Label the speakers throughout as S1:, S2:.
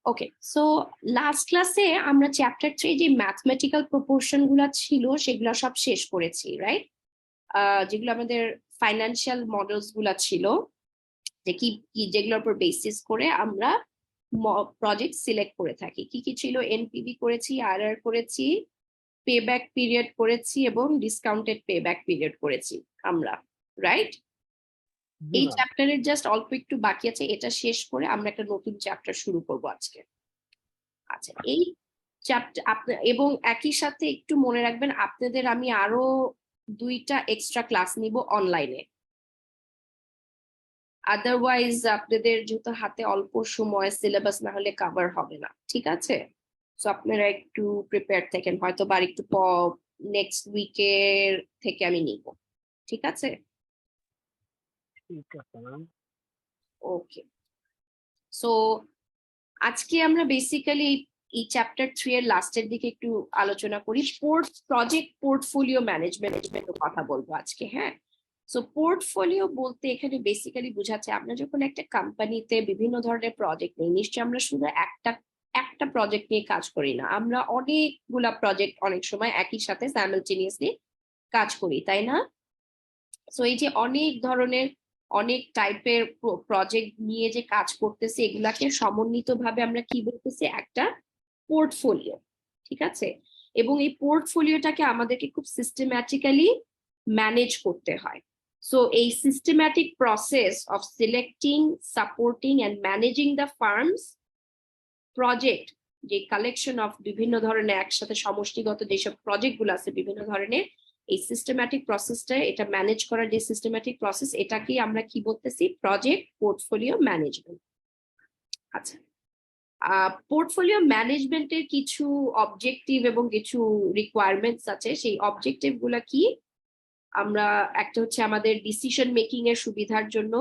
S1: ওকে, so last ক্লাসে আমরা chapter 3 যে ম্যাথমেটিক্যাল প্রপোর্শন গুলা ছিল সেগুলো সব শেষ করেছি, রাইট? যেগুলো আমাদের ফাইন্যান্সিয়াল মডেলস গুলা ছিল, যে কি কি যেগুলোর উপর বেসিস করে আমরা প্রজেক্ট সিলেক্ট করে থাকি। কি কি ছিল? এনপিভি করেছি, আরআর করেছি, পেব্যাক পিরিয়ড করেছি এবং ডিসকাউন্টেড পেব্যাক পিরিয়ড করেছি আমরা, রাইট? এই চ্যাপ্টারের জাস্ট অল্প একটু বাকি আছে, এটা শেষ করে আমরা একটা নতুন চ্যাপ্টার শুরু করব আজকে। আচ্ছা, এই চ্যাপ্টার এবং একই সাথে একটু মনে রাখবেন আপনাদের আমি আরো 2টা এক্সট্রা ক্লাস নিব অনলাইনে। আদারওয়াইজ আপনাদের যেহেতু হাতে অল্প সময়, সিলেবাস না হলে কভার হবে না, ঠিক আছে? সো আপনারা একটু প্রিপেয়ার থাকেন, হয়তো বা একটু নেক্সট উইকের থেকে আমি নিব, ঠিক আছে? ওকে, সো আজকে আমরা বেসিক্যালি এই চ্যাপ্টার 3 এর লাস্টের দিকে একটু আলোচনা করি। প্রজেক্ট পোর্টফোলিও ম্যানেজমেন্ট কথা বলবো আজকে, হ্যাঁ? সো পোর্টফোলিও বলতে এখানে বেসিক্যালি বোঝাচ্ছে আমরা যখন একটা কোম্পানিতে বিভিন্ন ধরনের প্রজেক্ট নিই, নিশ্চয়ই আমরা শুধু একটা একটা প্রজেক্ট নিয়ে কাজ করি না, আমরা অনেকগুলা প্রজেক্ট অনেক সময় একই সাথে সাইমালটেনিয়াসলি কাজ করি, তাই না? সো এই যে অনেক ধরনের অনেক টাইপের প্রজেক্ট নিয়ে যে কাজ করতেছে, এগুলাকে সমন্বিতভাবে আমরা কি বলতেছি? একটা পোর্টফোলিও, ঠিক আছে? এবং এই পোর্টফোলিওটাকে আমাদেরকে খুব সিস্টেম্যাটিক্যালি ম্যানেজ করতে হয়। সো এই systematic process of selecting, supporting and managing the firms project, যে কালেকশন অফ বিভিন্ন ধরনের একসাথে সমষ্টিগত যেসব প্রজেক্ট গুলো আছে বিভিন্ন ধরনের, এই সিস্টেম্যাটিক প্রসেসটা, এটা ম্যানেজ করার যে সিস্টেম্যাটিক প্রসেস, এটাকেই আমরা কি বলতেছি? Project portfolio management. আচ্ছা, পোর্টফোলিও ম্যানেজমেন্টের কিছু অবজেক্টিভ এবং কিছু রিকোয়ারমেন্টস আছে। সেই অবজেক্টিভ গুলা কি? আমরা একটা হচ্ছে আমাদের ডিসিশন মেকিং এর সুবিধার জন্য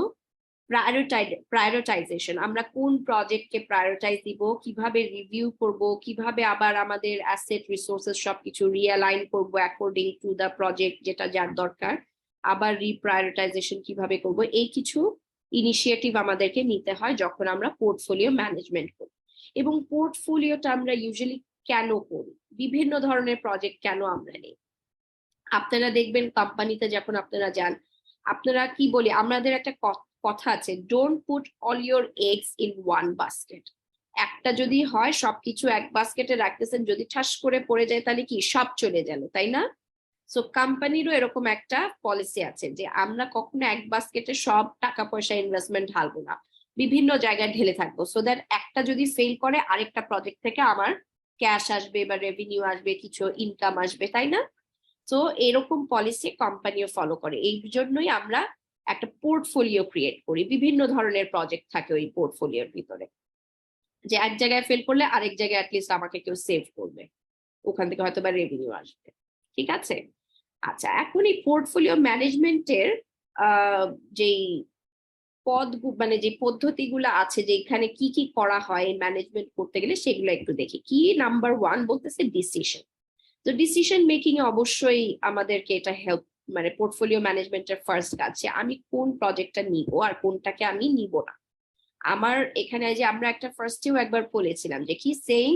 S1: প্রায়োরিটাইজেশন, আমরা কোন প্রজেক্টকে প্রায়োরিটাইজ দিব, কিভাবে রিভিউ করব, কিভাবে আবার আমাদের অ্যাসেট রিসোর্সেস সবকিছু রিঅ্যালাইন করব অ্যাকর্ডিং টু দ্য প্রজেক্ট, যেটা যার দরকার, আবার রিপ্রায়োরিটাইজেশন কিভাবে করব, এই কিছু ইনিশিয়েটিভ আমাদেরকে নিতে হয় যখন আমরা পোর্টফোলিও ম্যানেজমেন্ট করি। এবং পোর্টফোলিওটা আমরা ইউজুয়ালি কেন করি? বিভিন্ন ধরনের প্রজেক্ট কেন আমরা নিই? আপনারা দেখবেন কোম্পানিতে যখন আপনারা যান, আপনারা কি বলি, আমাদের একটা কথা আছে, don't put all your eggs in one basket. একটা যদি হয়, সবকিছু এক বাস্কেটে রাখতেছেন, যদি ঠাস করে পড়ে যায় তাহলে কি সব চলে গেল, তাই না? সো কোম্পানিরও এরকম একটা পলিসি আছে যে আমরা কখনো এক বাস্কেটে সব টাকা পয়সা ইনভেস্টমেন্ট ঢালবো না, বিভিন্ন জায়গায় ঢেলে থাকবো, সো দ্যাট একটা যদি ফেল করে আরেকটা প্রজেক্ট থেকে আমার ক্যাশ আসবে বা রেভিনিউ আসবে, কিছু ইনকাম আসবে, তাই না? তো এরকম পলিসি কোম্পানিও ফলো করে। এই জন্যই আমরা একটা পোর্টফোলিও ক্রিয়েট করি, বিভিন্ন ধরনের প্রজেক্ট থাকে ওই পোর্টফোলিওর ভিতরে, যে এক জায়গায় ফেল করলে আরেক জায়গায় অ্যাটলিস্ট আমাকে কেউ সেভ করবে, ওখান থেকে হয়তো বা রেভিনিউ আসবে, ঠিক আছে? আচ্ছা, এখন এই পোর্টফোলিও ম্যানেজমেন্টের যেই মানে যে পদ্ধতিগুলো আছে, যে এখানে কি কি করা হয় ম্যানেজমেন্ট করতে গেলে, সেগুলো একটু দেখি। কি নাম্বার 1 বলতেছে ডিসিশন। তো ডিসিশন মেকিং এ অবশ্যই আমাদেরকে এটা হেল্প, মানে পোর্টফোলিও ম্যানেজমেন্টের ফার্স্ট কাজ যে আমি কোন প্রজেক্টটা নিব আর কোনটাকে আমি নিব না। আমার এখানে যে আমরা একটা ফার্স্টেও একবার বলেছিলাম যে কি, saying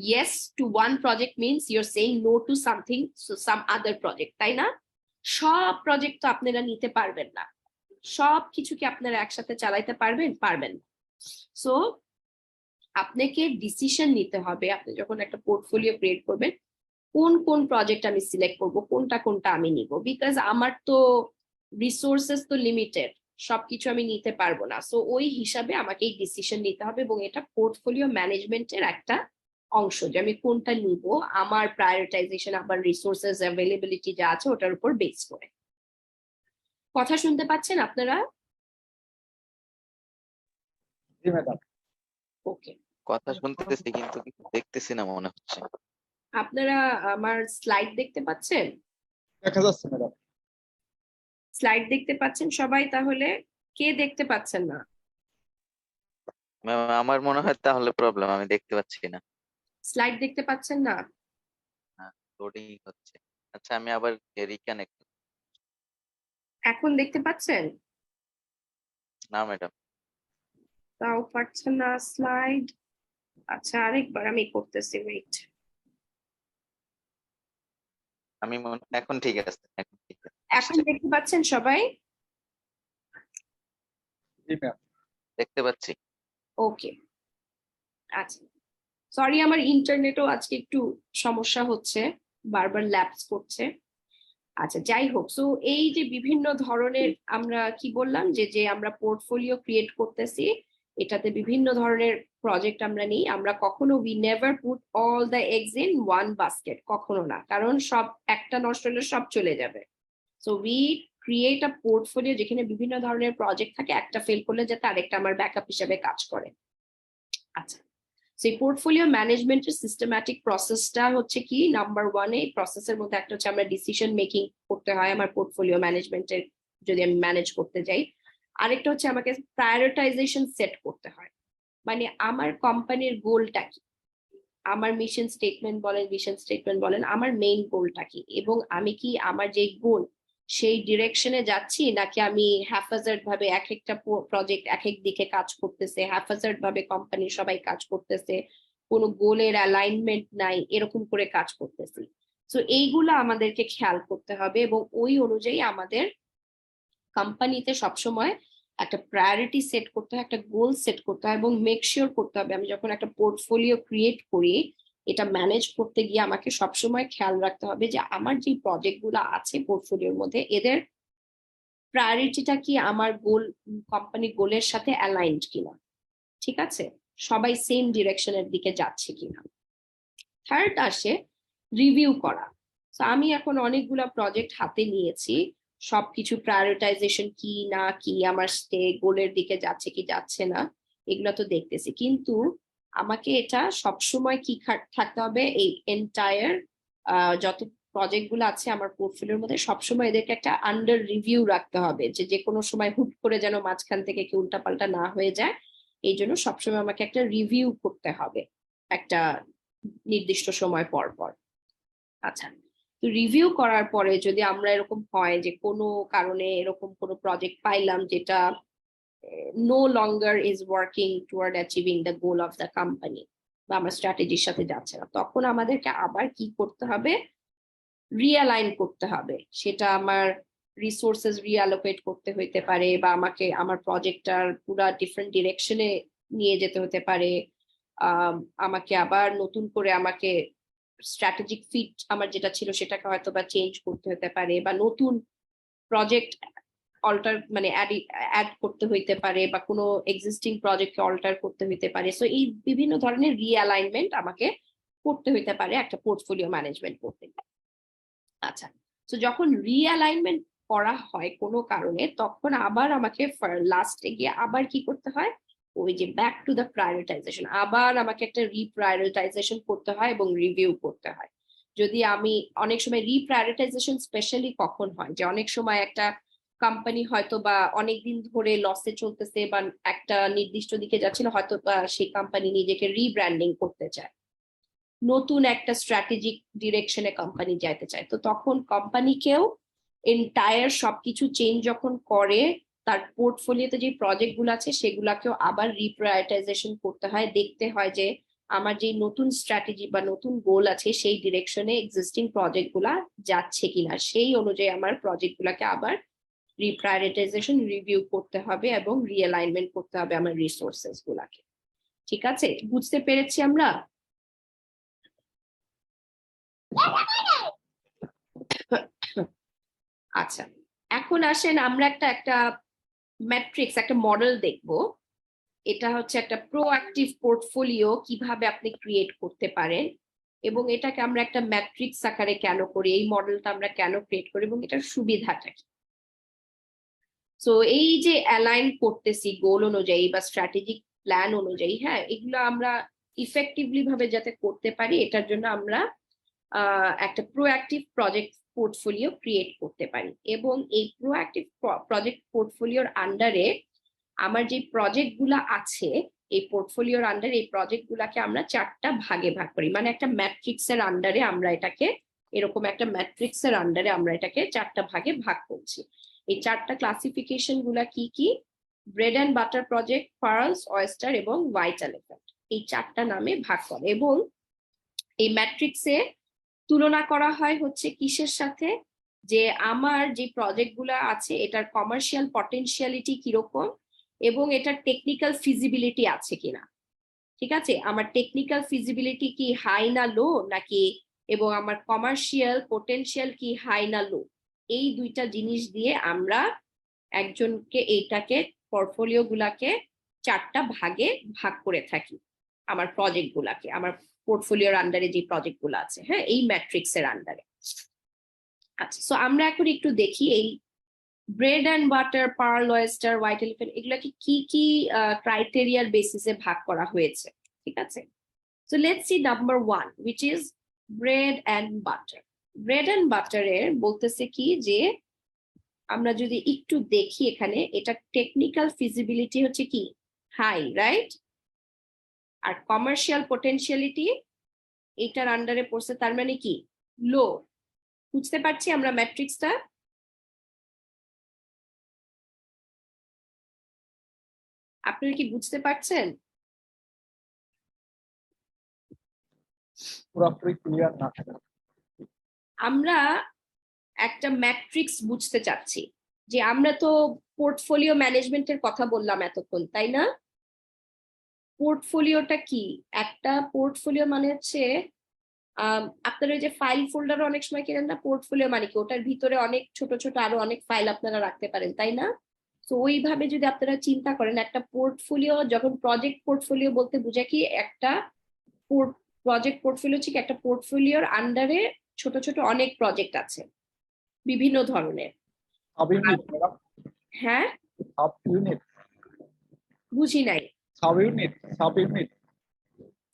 S1: yes to one project means your saying no to something, some other project, তাই না? সব প্রজেক্ট তো আপনারা নিতে পারবেন না, সব কিছু কি আপনারা একসাথে চালাইতে পারবেন? পারবেন না। সো আপনাকে ডিসিশন নিতে হবে আপনি যখন একটা পোর্টফোলিও ক্রিয়েট করবেন, কোন কোন প্রজেক্ট আমি সিলেক্ট করব, কোনটা কোনটা আমি নিব, বিকজ আমার তো রিসোর্সেস তো লিমিটেড, সবকিছু আমি নিতে পারবো না। সো ওই হিসাবে আমাকে এই ডিসিশন নিতে হবে, এবং এটা পোর্টফোলিও ম্যানেজমেন্টের একটা অংশ যে আমি কোনটা নিব আমার প্রায়োরিটাইজেশন, আবার রিসোর্সেস অ্যাভেলেবিলিটি যা আছে ওটার উপর বেস করে। কথা শুনতে পাচ্ছেন আপনারা?
S2: জি ম্যাডাম।
S1: ওকে,
S3: কথা শুনতেছি কিন্তু কিছু দেখতেছি না মনে হচ্ছে।
S1: আপনারা আমার স্লাইড দেখতে পাচ্ছেন?
S2: দেখা যাচ্ছে ম্যাডাম।
S1: স্লাইড দেখতে পাচ্ছেন সবাই? তাহলে কে দেখতে পাচ্ছেন না?
S3: ম্যাম আমার মনে হয় তাহলে প্রবলেম, আমি দেখতে পাচ্ছি না।
S1: স্লাইড দেখতে পাচ্ছেন না?
S3: হ্যাঁ, লোডিং হচ্ছে। আচ্ছা আমি আবার রিকানেক্ট।
S1: এখন দেখতে পাচ্ছেন?
S3: না ম্যাডাম।
S1: তাও পারছে না স্লাইড। আচ্ছা আরেকবার আমি করতেছি, ওয়েট।
S3: এখন ঠিক আছে, এখন ঠিক আছে,
S1: এখন
S3: আসছে।
S1: দেখতে পাচ্ছেন সবাই?
S2: জি ম্যাম।
S3: দেখতে পাচ্ছি।
S1: ওকে, আচ্ছা। সরি, আমার ইন্টারনেটও আজকে একটু সমস্যা হচ্ছে, বারবার ল্যাপস করছে। আচ্ছা, যাই হোক, সো এই যে বিভিন্ন ধরনের আমরা কি বললাম যে যে আমরা পোর্টফোলিও ক্রিয়েট করতেছি, এটাতে বিভিন্ন ধরনের প্রজেক্ট আমরা নিই। আমরা কখনো we never put all the eggs in one basket, কখনো না, কারণ সব একটা নষ্ট হলে সব চলে যাবে। So we create a portfolio যেখানে বিভিন্ন ধরনের প্রজেক্ট থাকে, একটা ফেল করলে যাতে আরেকটা আমার ব্যাকআপ হিসেবে কাজ করে। আচ্ছা, সেই পোর্টফোলিও ম্যানেজমেন্টের সিস্টেম্যাটিক প্রসেসটা হচ্ছে কি, নাম্বার ওয়ান, এই প্রসেসের মধ্যে একটা হচ্ছে আমরা ডিসিশন মেকিং করতে হয় আমার পোর্টফোলিও ম্যানেজমেন্টের, যদি আমি ম্যানেজ করতে যাই। আরেকটা হচ্ছে আমাকে প্রায়োরিটাইজেশন সেট করতে হয়, মানে আমার কোম্পানির গোলটা কি, আমার মিশন স্টেটমেন্ট বলেন, ভিশন স্টেটমেন্ট বলেন, আমার মেইন গোলটা কি, এবং আমি কি আমার যে গোল সেই ডিরেকশনে যাচ্ছি, নাকি আমি হ্যাফাজার্ড ভাবে এক একটা প্রজেক্ট এক এক দিকে কাজ করতেছে, হ্যাফাজার্ড ভাবে কোম্পানির সবাই কাজ করতেছে, কোনো গোলের অ্যালাইনমেন্ট নাই, এরকম করে কাজ করতেছি। তো এইগুলো আমাদেরকে খেয়াল করতে হবে, এবং ওই অনুযায়ী আমাদের কোম্পানিতে সবসময় একটা প্রায়োরিটি সেট করতে হয়, একটা গোল সেট করতে হয়, এবং মেক শিওর করতে হবে আমি যখন একটা পোর্টফোলিও ক্রিয়েট করি, এটা ম্যানেজ করতে গিয়ে আমাকে সবসময় খেয়াল রাখতে হবে যে আমার যে প্রজেক্ট গুলো আছে পোর্টফোলিওর মধ্যে, এদের প্রায়োরিটিটা কি আমার গোল, কোম্পানি গোলের সাথে অ্যালাইনড কিনা, ঠিক আছে, সবাই সেম ডিরেকশনের দিকে যাচ্ছে কিনা। থার্ড আসে রিভিউ করা। তো আমি এখন অনেকগুলা প্রজেক্ট হাতে নিয়েছি, সবকিছু প্রায়োরিটাইজেশন কি না কি, আমার গোলের দিকে যাচ্ছে কি যাচ্ছে না, এগুলো তো দেখতেছি, কিন্তু আমাকে এটা সবসময় কি থাকতে হবে, এই এন্টায়ার যত প্রজেক্ট গুলো আছে আমার পোর্টফোলিওর মধ্যে, সবসময় এদেরকে একটা আন্ডার রিভিউ রাখতে হবে, যে যে কোনো সময় হুট করে যেন মাঝখান থেকে কি উল্টাপাল্টা না হয়ে যায়। এই জন্য সবসময় আমাকে একটা রিভিউ করতে হবে একটা নির্দিষ্ট সময় পর পর। আচ্ছা, তো রিভিউ করার পরে যদি আমরা এরকম হয় যে কোনো কারণে এরকম কোনো প্রজেক্ট পাইলাম যেটা no longer is working toward achieving the goal of the company, বা আমার স্ট্র্যাটেজির সাথে যাচ্ছে না, তখন আমাদেরকে আবার কি করতে হবে, রিঅ্যালাইন করতে হবে। সেটা আমার রিসোর্সেস রিঅ্যালোকেট করতে হইতে পারে, বা আমাকে আমার প্রজেক্টটার পুরা ডিফারেন্ট ডিরেকশনে নিয়ে যেতে হতে পারে। আমাকে আবার নতুন করে আমাকে স্ট্র্যাটেজিক ফিট আমার যেটা ছিল সেটাকে হয়তো বা চেঞ্জ করতে হতে পারে, বা নতুন প্রজেক্ট অল্টার মানে অ্যাড করতে হইতে পারে, বা কোনো এক্সিস্টিং প্রজেক্টকে অল্টার করতে হইতে পারে। সো এই বিভিন্ন ধরনের রিঅ্যালাইনমেন্ট আমাকে করতে হইতে পারে একটা পোর্টফোলিও ম্যানেজমেন্ট করতে গেলে। আচ্ছা, তো যখন রিঅ্যালাইনমেন্ট করা হয় কোনো কারণে, তখন আবার আমাকে লাস্টে গিয়ে আবার কি করতে হয়, ওই যে ব্যাক টু দ্য প্রায়োরিটাইজেশন, আবার আমাকে একটা রিপ্রায়োরিটাইজেশন করতে হয় এবং রিভিউ করতে হয়। যদি আমি অনেক সময় রিপ্রায়োরিটাইজেশন স্পেশালি কখন হয়, যে অনেক সময় একটা কোম্পানি হয়তো বা অনেকদিন ধরে লসে চলতেছে, বা একটা নির্দিষ্ট দিকে যাচ্ছিল, হয়তো বা সেই কোম্পানি নিজেকে রিব্র্যান্ডিং করতে চায়, নতুন একটা স্ট্র্যাটেজিক ডিরেকশনে কোম্পানি যাইতে চায়, তো তখন কোম্পানিকেও এন্টায়ার সবকিছু চেঞ্জ যখন করে, তার পোর্টফোলিওতে যে প্রজেক্ট গুলো আছে সেগুলাকেও আবার রিপ্রায়োরিটাইজেশন করতে হয়, দেখতে হয় যে আমার যে নতুন স্ট্র্যাটেজি বা নতুন গোল আছে সেই ডিরেকশনে এক্সিস্টিং প্রজেক্ট গুলা যাচ্ছে কিনা, সেই অনুযায়ী আমার প্রজেক্ট গুলাকে আবার রিপ্রায়োরিটাইজেশন রিভিউ করতে হবে এবং রিঅ্যালাইনমেন্ট করতে হবে আমার রিসোর্সেস গুলাকে। ঠিক আছে, বুঝতে পেরেছি আমরা? আচ্ছা, এখন আসেন আমরা একটা একটা ম্যাট্রিক্স, একটা মডেল দেখব। এটা হচ্ছে একটা প্রোঅ্যাক্টিভ পোর্টফোলিও কিভাবে আপনি ক্রিয়েট করতে পারেন, এবং এটাকে আমরা একটা ম্যাট্রিক্স আকারে কেন করি, এই মডেলটা আমরা কেন ক্রিয়েট করি, এবং এটার সুবিধাটা কি। সো এই যে অ্যালাইন করতেছি গোল অনুযায়ী বা স্ট্র্যাটেজিক প্ল্যান অনুযায়ী, হ্যাঁ, এগুলো আমরা ইফেক্টিভলি ভাবে যাতে করতে পারি, এটার জন্য আমরা একটা প্রোঅ্যাক্টিভ প্রজেক্ট পোর্টফোলিও ক্রিয়েট করতে পারি। এবং এই প্রোঅ্যাক্টিভ প্রজেক্ট পোর্টফোলিওর আন্ডারে আমার যে প্রজেক্ট গুলা আছে, এই পোর্টফোলিওর আন্ডারে এই প্রজেক্ট গুলাকে আমরা চারটা ভাগে ভাগ করি, মানে একটা ম্যাট্রিক্সের আন্ডারে আমরা এটাকে, এরকম একটা ম্যাট্রিক্সের আন্ডারে আমরা এটাকে চারটা ভাগে ভাগ করছি। এই চারটা ক্লাসিফিকেশন গুলা কি কি, bread and butter project, pearls, oyster এবং হোয়াইট এলিফ্যান্ট, এই 4টা নামে ভাগ করে। এবং এই ম্যাট্রিক্সে তুলনা করা হয় হচ্ছে কিসের সাথে, যে আমার যে প্রজেক্ট গুলা আছে এটার কমার্শিয়াল পটেনশিয়ালিটি কিরকম এবং এটার টেকনিক্যাল ফিজিবিলিটি আছে কিনা। ঠিক আছে, আমার টেকনিক্যাল ফিজিবিলিটি কি হাই না লো, নাকি এবং আমার কমার্শিয়াল পোটেনশিয়াল কি হাই না লো, এই 2টা জিনিস দিয়ে আমরা একজনকে এইটাকে পোর্টফোলিও গুলাকে 4টা ভাগে ভাগ করে থাকি, আমার প্রজেক্ট গুলাকে, আমার পোর্টফোলিওর আন্ডারে যে প্রজেক্ট গুলো আছে, হ্যাঁ, এই ম্যাট্রিক্স এর আন্ডারে। আচ্ছা, সো আমরা এখন একটু দেখি এই bread and butter, pearl, oyster, white elephant এগুলাকে কি কি ক্রাইটেরিয়ার বেসিসে ভাগ করা হয়েছে। ঠিক আছে, so let's see number 1 which is bread and butter. Bread and বাটারের বলতেছে কি যে আমরা যদি একটু দেখি এখানে, এটা টেকনিক্যাল ফিজিবিলিটি হচ্ছে কি হাই, রাইট, আর কমার্শিয়াল পোটেনশিয়ালিটি এটার আন্ডারে পড়ছে, তার মানে কি লো। বুঝতে পারছি আমরা ম্যাট্রিক্সটা? আপনারা কি বুঝতে পারছেন?
S2: পুরোপুরি ক্লিয়ার না থাকে।
S1: আমরা একটা ম্যাট্রিক্স বুঝতে চাচ্ছি, যে আমরা তো পোর্টফোলিও ম্যানেজমেন্টের কথা বললাম এতক্ষণ, তাই না? পোর্টফোলিওটা কি? একটা পোর্টফোলিও মানে হচ্ছে আপনারা ওই যে ফাইল ফোল্ডার অনেক সময় কেনেন না, পোর্টফোলিও মানে কি ওটার ভিতরে অনেক ছোট ছোট আরো অনেক ফাইল আপনারা রাখতে পারেন, তাই না? তো ওইভাবে যদি আপনারা চিন্তা করেন, একটা পোর্টফোলিও, যখন প্রজেক্ট পোর্টফোলিও বলতে বোঝায় কি একটা প্রজেক্ট পোর্টফোলিও হচ্ছে কি একটা পোর্টফোলিওর আন্ডারে ছোট ছোট অনেক প্রজেক্ট আছে বিভিন্ন ধরনের।
S2: সাব ইউনিট ম্যাডাম,
S1: হ্যাঁ,
S2: সাব ইউনিট,
S1: বুঝি নাই।
S2: Sub unit, sub unit.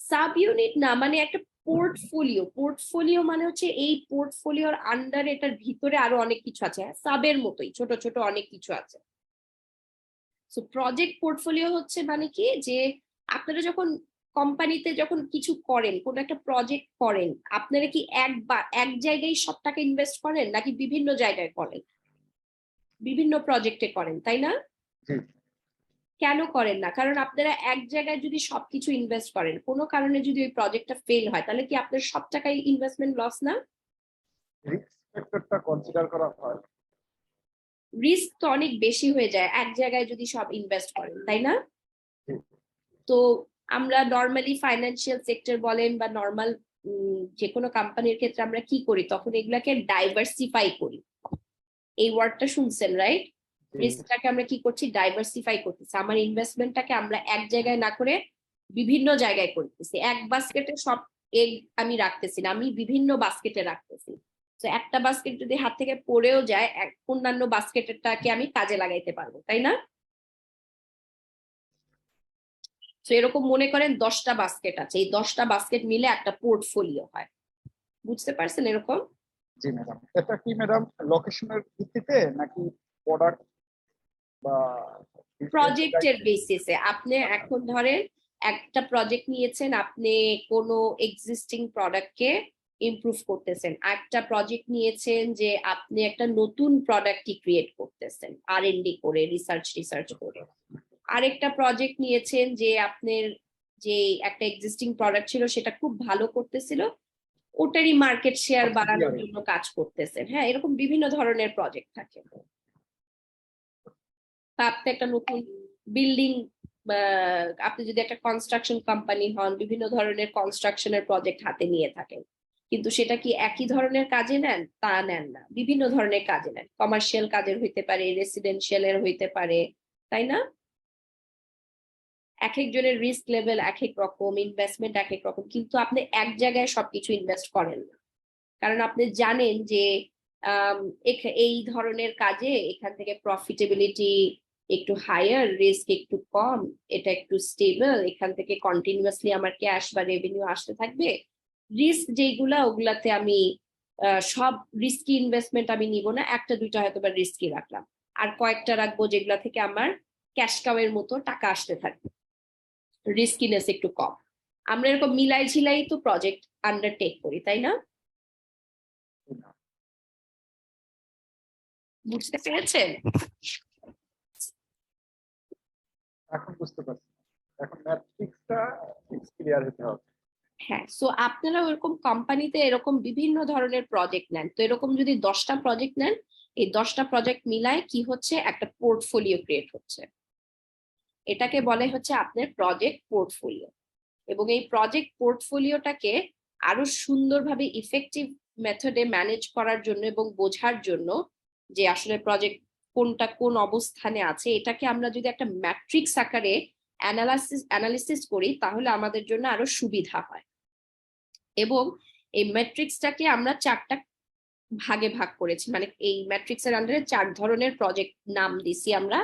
S1: Sub unit না, মানে একটা পোর্টফোলিও, পোর্টফোলিও মানে হচ্ছে এই পোর্টফোলিওর আন্ডারে এটার ভিতরে আরো অনেক কিছু আছে, সাবের মতোই ছোট ছোট অনেক কিছু আছে। সো প্রজেক্ট পোর্টফোলিও হচ্ছে মানে কি, যে আপনারা যখন কোম্পানিতে যখন কিছু করেন, কোন একটা প্রজেক্ট করেন, আপনারা কি একবার এক জায়গায় সব টাকা ইনভেস্ট করেন, নাকি বিভিন্ন জায়গায় করেন? বিভিন্ন প্রজেক্টে করেন, তাই না?
S2: জি।
S1: কেন করেন না? কারণ আপনারা এক জায়গায় যদি সবকিছু ইনভেস্ট করেন, কোনো কারণে যদি ওই প্রজেক্টটা ফেল হয়, তাহলে কি আপনার সব টাকাই ইনভেস্টমেন্ট লস না?
S2: রিস্ক ফ্যাক্টরটা কনসিডার করা হয়।
S1: রিস্ক তো অনেক বেশি হয়ে যায় এক জায়গায় যদি সব ইনভেস্ট করেন, তাই না?
S2: জি।
S1: তো আমরা নর্মালি ফাইন্যান্সিয়াল সেক্টর বলেন বা নর্মাল যে কোনো কোম্পানির ক্ষেত্রে আমরা কি করি, তখন এগুলাকে ডাইভার্সিফাই করি। এই ওয়ার্ডটা শুনছেন, রাইট? রিস্কটাকে আমরা কি করছি, ডাইভার্সিফাই করতেছি। আমার ইনভেস্টমেন্টটাকে আমরা এক জায়গায় না করে বিভিন্ন জায়গায় করতেছি। এক বাস্কেটে সব এগ আমি রাখতেছি না, আমি বিভিন্ন বাস্কেটে রাখতেছি। তো একটা বাস্কেট যদি হাত থেকে পড়েও যায়, অন্যান্য বাস্কেটটাকে আমি কাজে লাগাইতে পারবো, তাই না? তো এরকম মনে করেন 10টা বাস্কেট আছে, এই 10টা বাস্কেট মিলে একটা পোর্টফোলিও হয়। বুঝতে পারছেন এরকম?
S2: জি ম্যাডাম, এটা কি ম্যাডাম লোকেশনের ভিত্তিতে নাকি প্রোডাক্ট বা
S1: প্রজেক্টের বেসিসে। আপনি এখন ধরেন একটা প্রজেক্ট নিয়েছেন, আপনি কোনো এক্সিস্টিং প্রোডাক্টকে ইমপ্রুভ করতেছেন। একটা প্রজেক্ট নিয়েছেন যে আপনি একটা নতুন প্রোডাক্ট ক্রিয়েট করতেছেন R&D করে, রিসার্চ করে। আরেকটা প্রজেক্ট নিয়েছেন যে আপনার যে একটা এক্সিস্টিং প্রোডাক্ট ছিল সেটা খুব ভালো করতেছিল, ওটারই মার্কেট শেয়ার বাড়ানোর জন্য কাজ করতেছেন। হ্যাঁ, এরকম বিভিন্ন ধরনের প্রজেক্ট থাকে। আপনি একটা নতুন বিল্ডিং, আপনি যদি একটা কনস্ট্রাকশন কোম্পানি হন, বিভিন্ন ধরনের কনস্ট্রাকশনের প্রজেক্ট হাতে নিয়ে থাকেন, কিন্তু সেটা কি একই ধরনের কাজে নেন? তা নেন না, বিভিন্ন ধরনের কাজে নেন। কমার্শিয়াল কাজের হইতে পারে, রেসিডেন্সিয়ালের হইতে পারে, তাই না? এক একজনের রিস্ক লেভেল এক এক রকম, ইনভেস্টমেন্ট এক এক রকম, কিন্তু আপনি এক জায়গায় সবকিছু ইনভেস্ট করেন না। কারণ আপনি জানেন যে এই ধরনের কাজে এখান থেকে প্রফিটেবিলিটি একটু হায়ার, রিস্ক একটু কম, এটা একটু স্টেবল, এখান থেকে কন্টিনিউয়াসলি আমার ক্যাশ বা রেভিনিউ আসতে থাকবে। রিস্ক যেগুলা, ওগুলাতে আমি সব রিস্কি ইনভেস্টমেন্ট আমি নিব না, একটা দুইটা হয়তো বা রিস্কি রাখলাম, আর কয়েকটা রাখবো যেগুলা থেকে আমার ক্যাশ কাওয়ের মতো টাকা আসতে থাকবে, রিস্কিনেস একটু কম। আমরা এরকম মিলাই ঝিলাই তো প্রজেক্ট আন্ডারটেক করি, তাই না? বুঝতে পেরেছেন?
S2: এখন বুঝতে পারছি, এখন ম্যাট্রিক্সটা ক্লিয়ার হতে হবে।
S1: হ্যাঁ, সো আপনারা ওরকম কোম্পানিতে এরকম বিভিন্ন ধরনের প্রজেক্ট নেন, তো এরকম যদি 10টা প্রজেক্ট নেন, এই 10টা প্রজেক্ট মিলায় কি হচ্ছে, একটা পোর্টফোলিও ক্রিয়েট হচ্ছে। এটাকে বলে হচ্ছে আপনার প্রজেক্ট পোর্টফোলিও। এবং এই প্রজেক্ট পোর্টফোলিওটাকে আরো সুন্দরভাবে ইফেক্টিভ মেথডে ম্যানেজ করার জন্য এবং বোঝার জন্য যে আসলে প্রজেক্ট কোনটা কোন অবস্থানে আছে, এটাকে আমরা যদি একটা ম্যাট্রিক্স আকারে অ্যানালিসিস করি তাহলে আমাদের জন্য আরো সুবিধা হয়। এবং এই ম্যাট্রিক্সটাকে আমরা 4টা ভাগে ভাগ করেছি, মানে এই ম্যাট্রিক্সের আন্ডারে 4 ধরনের প্রজেক্ট নাম দিছি আমরা।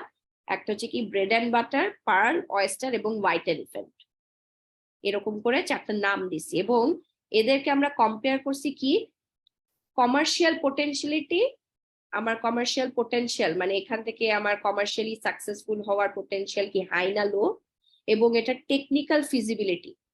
S1: একটা হচ্ছে কি bread and butter, pearl, oyster এবং হোয়াইট এলিফ্যান্ট, এরকম করে 4টা নাম দিছি। এবং এদেরকে আমরা কম্পেয়ার করছি কি, কমার্শিয়াল পোটেনশিয়ালিটি, আমার কমার্শিয়াল পোটেনশিয়াল মানে এখান থেকে আমার কমার্শিয়ালি সাকসেসফুল হওয়ার পোটেনশিয়াল কি হাই না লো, এবং এটা টেকনিক্যাল ফিজিবিলিটি,